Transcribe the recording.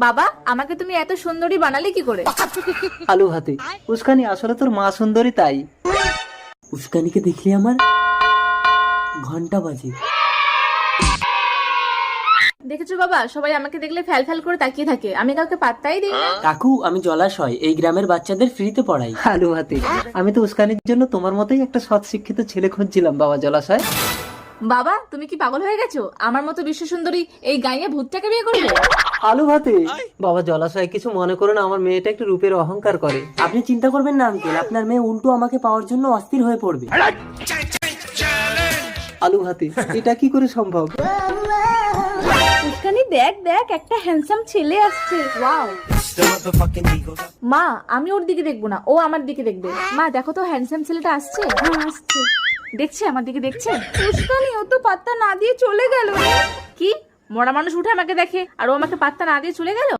বাবা, আমাকে তুমি এত সুন্দরী বানালে কি করে? আলু ভাতে। উস্কানি, আসলে তোর মা সুন্দরী তাই। উস্কানিকে দেখলে আমার ঘন্টা বাজে। দেখেছো বাবা, সবাই আমাকে দেখলে ফ্যাল ফ্যাল করে তাকিয়ে থাকে, আমি কাউকে পাত্তাই দিই না। কাকু, আমি জলাশয় এই গ্রামের বাচ্চাদের ফ্রিতে পড়াই। আলু ভাতে। আমি তো উস্কানির জন্য তোমার মতোই একটা সৎ শিক্ষিত ছেলে খুঁজছিলাম বাবা জলাশয়। বাবা, তুমি কি পাগল হয়ে গেছো? আমার মতো বিশ্ব সুন্দরী এই গাইয়া ভূতটাকে বিয়ে করবে? আলু ভাতে। বাবা জলাশয়, কিছু মনে করো না, আমার মেয়েটা একটু রূপের অহংকার করে। আপনি চিন্তা করবেন না আঙ্কেল, আপনার মেয়ে উল্টো আমাকে পাওয়ার জন্য অস্থির হয়ে পড়বে। আলু ভাতে, এটা কি করে সম্ভব? উস্কানি, দেখ দেখ, একটা হ্যান্ডসাম ছেলে আসছে। ওয়াও। মা, আমি ওর দিকে দেখবো না, ও আমার দিকে দেখবে। মা দেখো তো, হ্যান্ডসাম ছেলেটা আসছে। হ্যাঁ আসছে। দেখছে, আমার দিকে দেখছে। উস্কানি, ও তো পাত্তা না দিয়ে চলে গেল। কি? মরা মানুষ উঠে আমাকে দেখে আর ও আমাকে পাত্তা না দিয়ে চলে গেল?